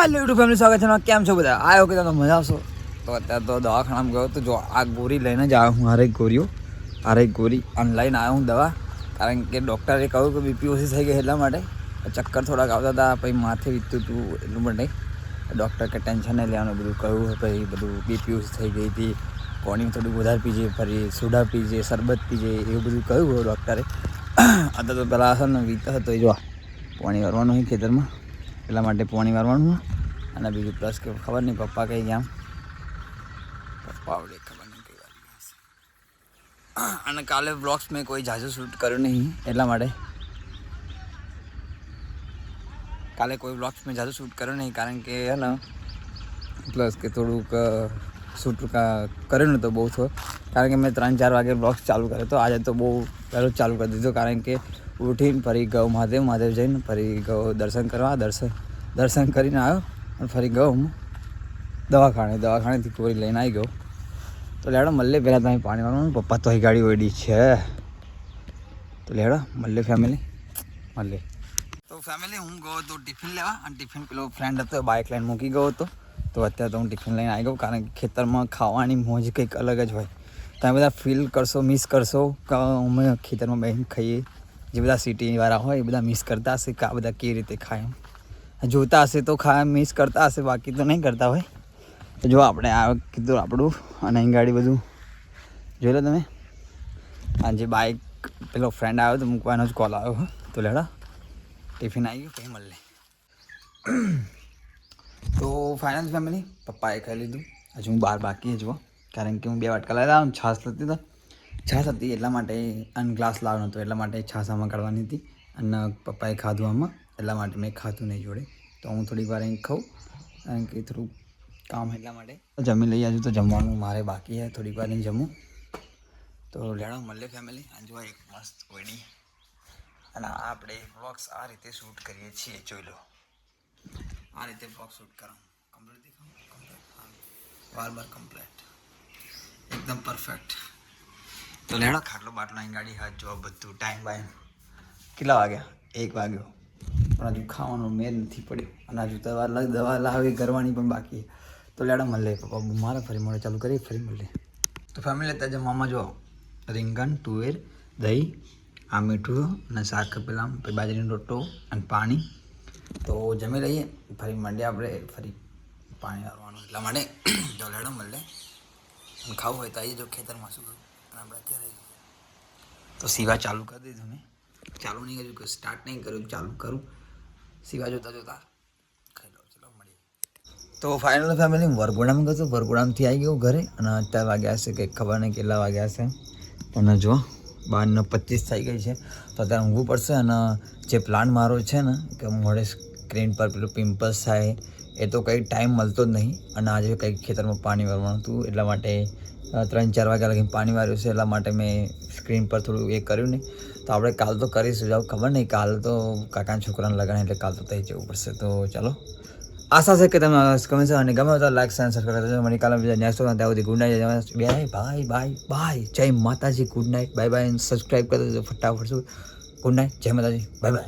Hello YouTube family, સ્વાગત છે. કેમ છો બધા? આવ્યો કે તમે મજા આવશો. તો અત્યારે તો દવાખાનામાં ગયો તો જો આ ગોરી લઈને જ આવ્યો હું. હારે ગોરી ઓનલાઈન આવ્યો હું દવા, કારણ કે ડૉક્ટરે કહ્યું કે બીપી ઓછી થઈ ગઈ એટલા માટે ચક્કર થોડાક આવતા હતા, પછી માથે વીતતું હતું એટલું માટે ડૉક્ટર કે ટેન્શન નહીં લેવાનું બધું કહ્યું. પછી બધું બીપી ઓછી થઈ ગઈ હતી, પાણી થોડું વધારે પીજે, ફરી સોડા પીજે, શરબત પીજે, એવું બધું કહ્યું ડૉક્ટરે. અત્યારે તો પહેલાં અસર ને વીતતો હતો જો પાણી વારવાનું હોય ખેતરમાં, એટલા માટે પાણી વારવાનું. અને બીજું પ્લસ કે ખબર નહીં પપ્પા કઈ ગયા, પપ્પા આવડે ખબર નહીં કઈ વાર. અને કાલે બ્લોગ્સ મેં કોઈ ઝાઝું શૂટ કર્યું નહીં એટલા માટે કારણ કે હે ને પ્લસ કે થોડુંક શૂટ કર્યું ને તો બહુ થયો, કારણ કે મેં 3-4 વાગે બ્લોગ્સ ચાલુ કર્યો તો આજે તો બહુ પહેલું જ ચાલુ કરી દીધું, કારણ કે ઉઠીને ફરી ગયો મહાદેવ જઈને ફરી ગયો દર્શન કરવા, દર્શન કરીને આવ્યો અને ફરી ગયો હું દવાખાનેથી ગોળી લઈને આવી ગયો. તો લેડો મળે પહેલાં તમે પાણી વાળવાનું. પપ્પા તો અહીં ગાડી ઓડી છે, તો લેડો મળે ફેમિલી મળે. તો ફેમિલી હું ગયો હતો ટિફિન લેવા, અને ટિફિન પેલો ફ્રેન્ડ હતો બાઇક લઈને મૂકી ગયો હતો. તો અત્યારે તો હું ટિફિન લઈને આવી ગયો, કારણ કે ખેતરમાં ખાવાની મોજ કંઈક અલગ જ હોય. તમે બધા ફીલ કરશો, મિસ કરશો કે અમે ખેતરમાં બેસીને ખાઈએ. જે બધા સિટીવાળા હોય એ બધા મિસ કરતા હશે કે આ બધા કેવી રીતે ખાય, જોતા હશે તો મિસ કરતા હશે, બાકી તો નહીં કરતા હોય. તો જો આપણે આ કીધું આપણું, અને અહીં ગાડી બધું જોઈ લો તમે. અને જે બાઇક પેલો ફ્રેન્ડ આવ્યો તો મૂકવાનો જ કોલ આવ્યો. તો લેડા ટિફિન આવી ગયું, કંઈ મળે. તો ફાઇનાન્સ ફેમિલી પપ્પાએ ખાઈ લીધું, હજુ હું બહાર બાકી જુઓ, કારણ કે હું 2 વાટકા લાવ્યા. છાશ હતી એટલા માટે, અને ગ્લાસ લાવ્યો નહોતો એટલા માટે છાશ આમાં કાઢવાની હતી, અને પપ્પાએ ખાધું આમાં એટલા માટે મેં ખાધું નહીં જોડે. તો હું થોડીક વાર અહીં ખાઉં, કારણ કે થોડું કામ એટલા માટે જમી લઈએ. હજુ તો જમવાનું મારે બાકી છે, થોડીક વાર નહીં જમું. તો લેડો મળે ફેમિલી. આ જો એક મસ્ત કોઈડી, અને આપણે વ્લોગ્સ આ રીતે શૂટ કરીએ છીએ, જોઈ લો આ રીતે વ્લોગ શૂટ કરો. કમ્પ્લીટ દેખાવ, બાર કમ્પ્લીટ એકદમ પરફેક્ટ. તો લેડો ખાટલો બાટલો અહીં ગાડી હાથ જો બધું ટાઈમ બાઈમ કેટલા વાગ્યા 1 વાગ્યો, પણ હજુ ખાવાનું મેળ નથી પડ્યો, અને હજુ દવા લાવી કરવાની પણ બાકી. તો લેડા મળે પપ્પા મારે ફરી મળે ચાલુ કરી, ફરી મળે. તો ફેમિલી અત્યારે જમવામાં જો રીંગણ, તુવેર, દહીં, આ મીઠું અને શાક પેલા, પછી બાજરીનો રોટલો અને પાણી. તો જમી લઈએ, ફરી મળીએ આપણે, ફરી પાણી વાળવાનું એટલા માટે. તો લેડો મળે, અને ખાવું હોય તો આવી જો ખેતરમાં. શું કરું આપણે અત્યારે તો સીવા ચાલુ કરી દીધું મેં, ચાલુ નહીં કર્યું કે સ્ટાર્ટ નહીં કર્યું, ચાલુ કરું સીવા જોતા ખાઈ લો. ચલો મળીએ. તો ફાઇનલ ફેમિલી હું વરઘોડામાં ગયો હતો, વરઘોડામાંથી આવી ગયો ઘરે, અને અત્યારે વાગ્યા હશે કંઈક ખબર નહીં કેટલા વાગ્યા હશે, અને જો 12:25 થઈ ગઈ છે. તો અત્યારે ઊંઘવું પડશે. અને જે પ્લાન મારો છે ને કે મોડે સ્ક્રીન પર પેલું પિમ્પલ્સ થાય, એ તો કંઈ ટાઈમ મળતો જ નહીં. અને આજે કંઈક ખેતરમાં પાણી વારવાનું હતું એટલા માટે 3-4 વાગ્યા લગી પાણી વાર્યું છે, એટલા માટે મેં સ્ક્રીન પર થોડું એ કર્યું નહીં. તો આપણે કાલ તો કરીશું, જાવ ખબર નહીં, કાલ તો કાકાના છોકરાને લગાડે એટલે કાલ તો થઈ જવું પડશે. તો ચાલો, આશા છે કે તમે ગમે છે, અને ગમે તો લાઈક અને સબસ્ક્રાઈબ કરજો. મને કાલે બીજા નેક્સ્ટ વખત ત્યાં સુધી ગુડ નાઇટ, બાય, જય માતાજી, ગુડ નાઇટ, બાય, સબસ્ક્રાઈબ કરી દેજો ફટાફટ. ગુડ નાઇટ, જય માતાજી, બાય.